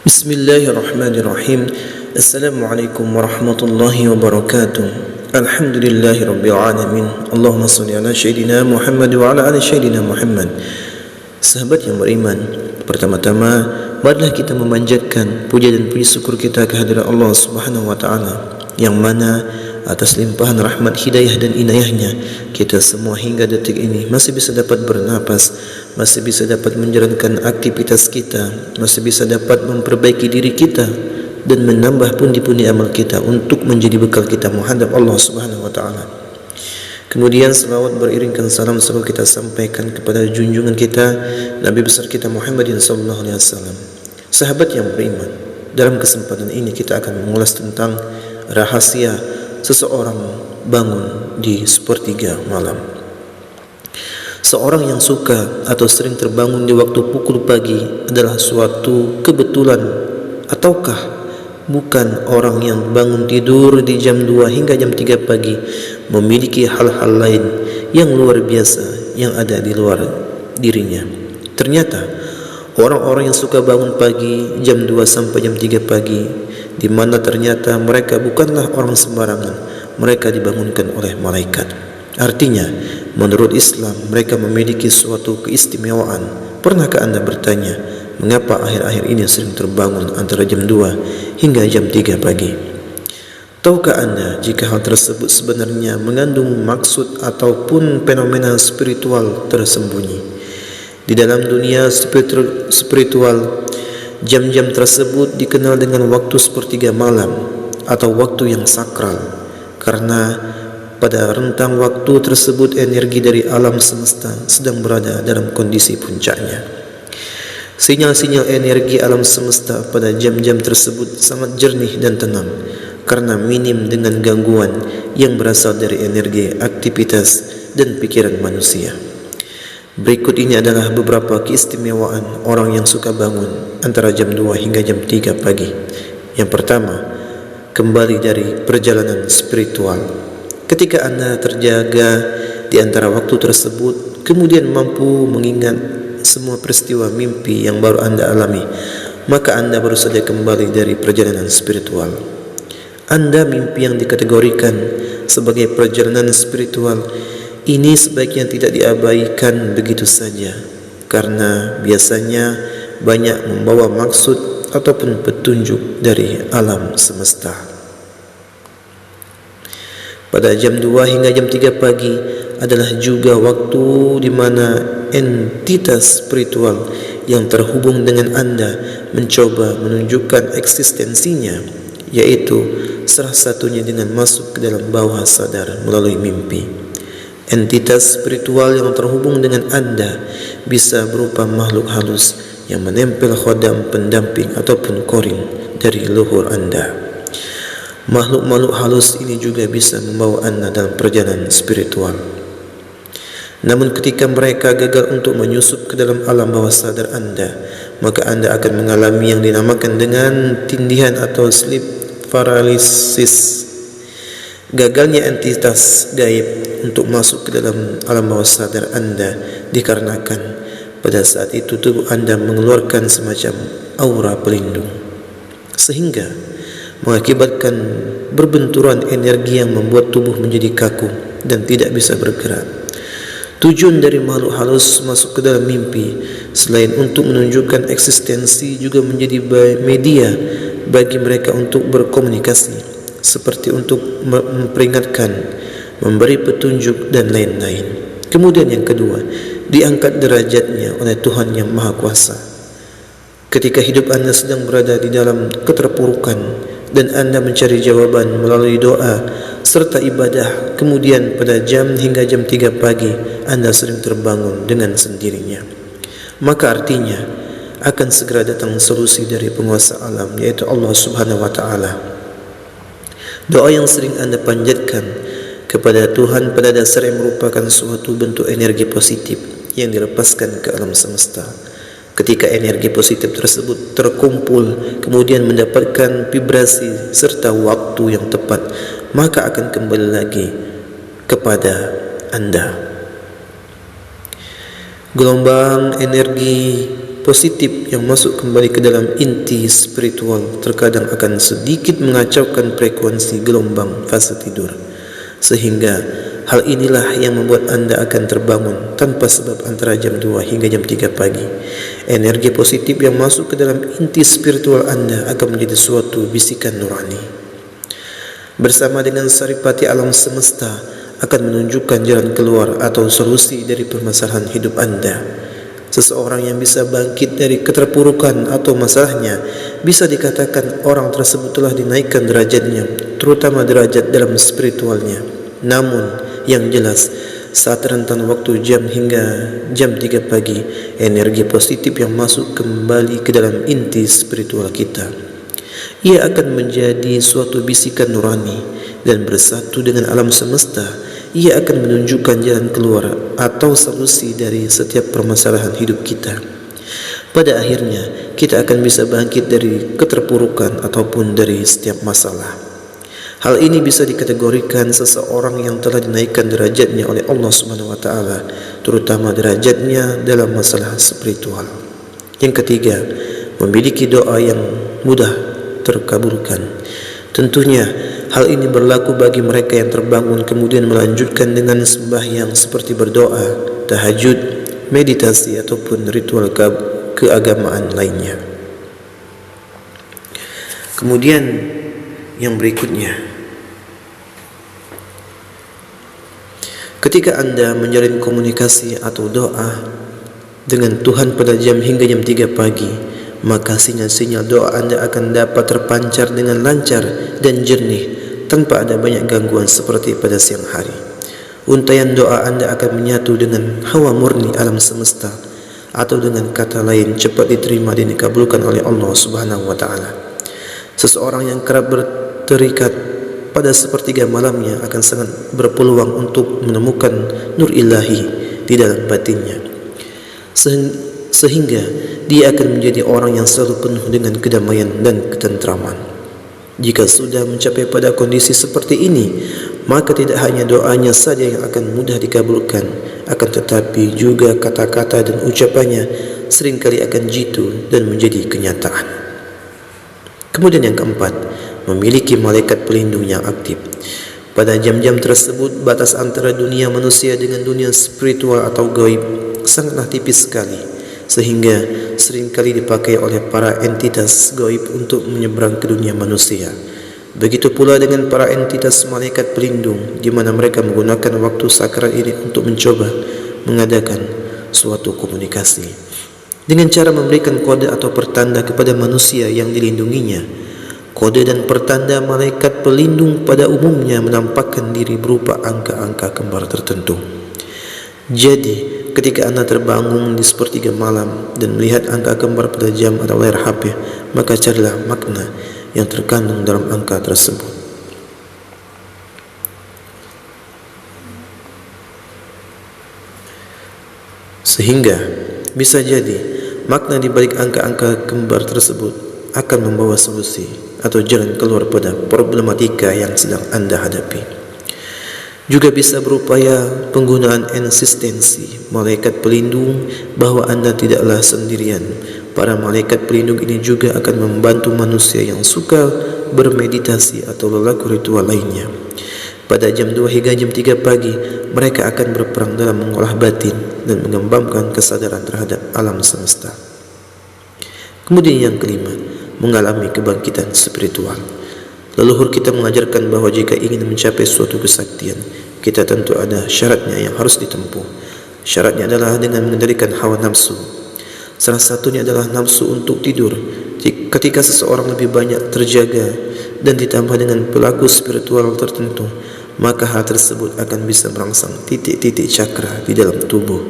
Bismillahirrahmanirrahim. Assalamualaikum warahmatullahi wabarakatuh. Alhamdulillahirabbil alamin. Allahumma shalli ala sayyidina Muhammad wa ala ali sayyidina Muhammad. Sahabat yang beriman, pertama-tama marilah kita memanjatkan puja dan puji syukur kita kehadirat Allah Subhanahu wa taala, yang mana atas limpahan rahmat, hidayah dan inayahnya kita semua hingga detik ini masih bisa dapat bernapas, masih bisa dapat menjalankan aktivitas kita, masih bisa dapat memperbaiki diri kita dan menambah pundi-pundi amal kita untuk menjadi bekal kita menghadap Allah Subhanahu wa taala. Kemudian selawat beriringkan salam selalu kita sampaikan kepada junjungan kita Nabi besar kita Muhammadin sallallahu alaihi wasallam. Sahabat yang beriman, dalam kesempatan ini kita akan mengulas tentang rahasia seseorang bangun di sepertiga malam. Seorang yang suka atau sering terbangun di waktu pukul pagi adalah suatu kebetulan, ataukah bukan orang yang bangun tidur di jam 2 hingga jam 3 pagi memiliki hal-hal lain yang luar biasa yang ada di luar dirinya? Ternyata orang-orang yang suka bangun pagi jam 2 sampai jam 3 pagi, di mana ternyata mereka bukanlah orang sembarangan, mereka dibangunkan oleh malaikat. Artinya, menurut Islam mereka memiliki suatu keistimewaan. Pernahkah Anda bertanya, mengapa akhir-akhir ini sering terbangun antara jam 2 hingga jam 3 pagi? Tahukah Anda jika hal tersebut sebenarnya mengandung maksud ataupun fenomena spiritual tersembunyi? Di dalam dunia spiritual, jam-jam tersebut dikenal dengan waktu sepertiga malam atau waktu yang sakral, karena pada rentang waktu tersebut energi dari alam semesta sedang berada dalam kondisi puncaknya. Sinyal-sinyal energi alam semesta pada jam-jam tersebut sangat jernih dan tenang, karena minim dengan gangguan yang berasal dari energi, aktivitas dan pikiran manusia. Berikut ini adalah beberapa keistimewaan orang yang suka bangun antara jam 2 hingga jam 3 pagi. Yang pertama, kembali dari perjalanan spiritual. Ketika Anda terjaga di antara waktu tersebut, kemudian mampu mengingat semua peristiwa mimpi yang baru Anda alami, maka Anda baru saja kembali dari perjalanan spiritual. Anda mimpi yang dikategorikan sebagai perjalanan spiritual ini sebaiknya tidak diabaikan begitu saja, karena biasanya banyak membawa maksud ataupun petunjuk dari alam semesta. Pada jam 2 hingga jam 3 pagi adalah juga waktu di mana entitas spiritual yang terhubung dengan Anda mencoba menunjukkan eksistensinya, yaitu salah satunya dengan masuk ke dalam bawah sadar melalui mimpi. Entitas spiritual yang terhubung dengan Anda bisa berupa makhluk halus yang menempel khodam, pendamping ataupun korin dari leluhur Anda. Makhluk-makhluk halus ini juga bisa membawa Anda dalam perjalanan spiritual. Namun ketika mereka gagal untuk menyusup ke dalam alam bawah sadar Anda, maka Anda akan mengalami yang dinamakan dengan tindihan atau sleep paralysis. Gagalnya entitas gaib untuk masuk ke dalam alam bawah sadar Anda dikarenakan pada saat itu tubuh Anda mengeluarkan semacam aura pelindung, sehingga mengakibatkan berbenturan energi yang membuat tubuh menjadi kaku dan tidak bisa bergerak. Tujuan dari makhluk halus masuk ke dalam mimpi selain untuk menunjukkan eksistensi juga menjadi media bagi mereka untuk berkomunikasi, seperti untuk memperingatkan, memberi petunjuk dan lain-lain. Kemudian yang kedua, diangkat derajatnya oleh Tuhan yang Maha Kuasa. Ketika hidup Anda sedang berada di dalam keterpurukan dan Anda mencari jawaban melalui doa serta ibadah, kemudian pada jam hingga jam 3 pagi Anda sering terbangun dengan sendirinya, maka artinya akan segera datang solusi dari penguasa alam, yaitu Allah Subhanahu wa taala. Doa yang sering Anda panjatkan kepada Tuhan pada dasarnya merupakan suatu bentuk energi positif yang dilepaskan ke alam semesta. Ketika energi positif tersebut terkumpul kemudian mendapatkan vibrasi serta waktu yang tepat, maka akan kembali lagi kepada Anda. Gelombang energi positif yang masuk kembali ke dalam inti spiritual terkadang akan sedikit mengacaukan frekuensi gelombang fase tidur, sehingga hal inilah yang membuat anda akan terbangun tanpa sebab antara jam 2 hingga jam 3 pagi. Energi positif yang masuk ke dalam inti spiritual anda akan menjadi suatu bisikan nurani. Bersama dengan saripati alam semesta akan menunjukkan jalan keluar atau solusi dari permasalahan hidup anda. Seseorang yang bisa bangkit dari keterpurukan atau masalahnya, bisa dikatakan orang tersebut telah dinaikkan derajatnya, terutama derajat dalam spiritualnya. Namun yang jelas, saat rentan waktu jam hingga jam 3 pagi, energi positif yang masuk kembali ke dalam inti spiritual kita, ia akan menjadi suatu bisikan nurani dan bersatu dengan alam semesta. Ia akan menunjukkan jalan keluar atau solusi dari setiap permasalahan hidup kita. Pada akhirnya, kita akan bisa bangkit dari keterpurukan ataupun dari setiap masalah. Hal ini bisa dikategorikan seseorang yang telah dinaikkan derajatnya oleh Allah Subhanahu wa taala, terutama derajatnya dalam masalah spiritual. Yang ketiga, memiliki doa yang mudah terkabulkan. Tentunya hal ini berlaku bagi mereka yang terbangun kemudian melanjutkan dengan sembahyang seperti berdoa, tahajud, meditasi ataupun ritual keagamaan lainnya. Kemudian yang berikutnya, ketika anda menjalin komunikasi atau doa dengan Tuhan pada jam hingga jam 3 pagi, maka sinyal-sinyal doa anda akan dapat terpancar dengan lancar dan jernih tanpa ada banyak gangguan seperti pada siang hari. Untaian doa anda akan menyatu dengan hawa murni alam semesta, atau dengan kata lain cepat diterima dan dikabulkan oleh Allah Subhanahu wa taala. Seseorang yang kerap berterikat pada sepertiga malamnya akan sangat berpeluang untuk menemukan nur ilahi di dalam batinnya, sehingga dia akan menjadi orang yang selalu penuh dengan kedamaian dan ketentraman. Jika sudah mencapai pada kondisi seperti ini, maka tidak hanya doanya saja yang akan mudah dikabulkan, akan tetapi juga kata-kata dan ucapannya seringkali akan jitu dan menjadi kenyataan. Kemudian yang keempat, memiliki malaikat pelindung yang aktif. Pada jam-jam tersebut, batas antara dunia manusia dengan dunia spiritual atau gaib sangatlah tipis sekali, sehingga seringkali dipakai oleh para entitas gaib untuk menyeberang ke dunia manusia. Begitu pula dengan para entitas malaikat pelindung, di mana mereka menggunakan waktu sakral ini untuk mencoba mengadakan suatu komunikasi dengan cara memberikan kode atau pertanda kepada manusia yang dilindunginya. Kode dan pertanda malaikat pelindung pada umumnya menampakkan diri berupa angka-angka kembar tertentu. Jadi, ketika anda terbangun di sepertiga malam dan melihat angka kembar pada jam atau layar HP, maka carilah makna yang terkandung dalam angka tersebut. Sehingga bisa jadi makna di balik angka-angka kembar tersebut akan membawa solusi atau jalan keluar pada problematika yang sedang anda hadapi. Juga bisa berupaya penggunaan eksistensi malaikat pelindung, bahwa anda tidaklah sendirian. Para malaikat pelindung ini juga akan membantu manusia yang suka bermeditasi atau lelaku ritual lainnya. Pada jam 2 hingga jam 3 pagi, mereka akan berperang dalam mengolah batin dan mengembangkan kesadaran terhadap alam semesta. Kemudian yang kelima, mengalami kebangkitan spiritual. Leluhur kita mengajarkan bahawa jika ingin mencapai suatu kesaktian, kita tentu ada syaratnya yang harus ditempuh. Syaratnya adalah dengan mengendalikan hawa nafsu. Salah satunya adalah nafsu untuk tidur. Ketika seseorang lebih banyak terjaga dan ditambah dengan pelaku spiritual tertentu, maka hal tersebut akan bisa merangsang titik-titik cakra di dalam tubuh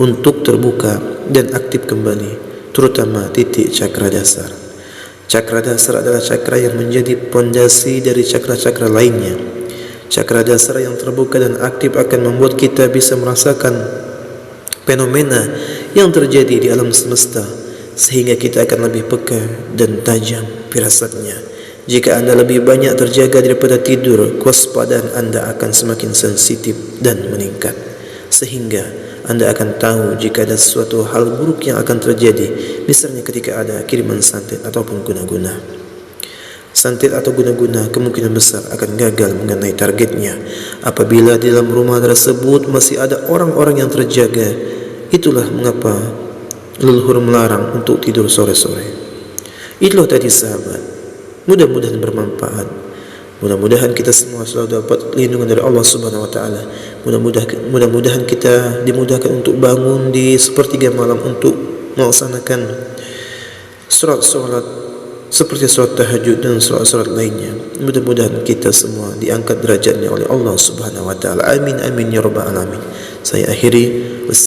untuk terbuka dan aktif kembali, terutama titik cakra dasar. Cakra dasar adalah cakra yang menjadi pondasi dari cakra-cakra lainnya. Cakra dasar yang terbuka dan aktif akan membuat kita bisa merasakan fenomena yang terjadi di alam semesta, sehingga kita akan lebih peka dan tajam firasatnya. Jika anda lebih banyak terjaga daripada tidur, kewaspadaan anda akan semakin sensitif dan meningkat, sehingga Anda akan tahu jika ada suatu hal buruk yang akan terjadi, misalnya ketika ada kiriman santet ataupun guna-guna. Santet atau guna-guna kemungkinan besar akan gagal mengenai targetnya apabila di dalam rumah tersebut masih ada orang-orang yang terjaga. Itulah mengapa leluhur melarang untuk tidur sore-sore. Itulah tadi sahabat, mudah-mudahan bermanfaat. Mudah-mudahan kita semua selalu dapat lindungan dari Allah Subhanahu wa taala. Mudah-mudahan kita dimudahkan untuk bangun di sepertiga malam untuk melaksanakan salat seperti salat tahajud dan salat lainnya. Mudah-mudahan kita semua diangkat derajatnya oleh Allah Subhanahu wa taala. Amin amin ya rabbal alamin. Saya akhiri,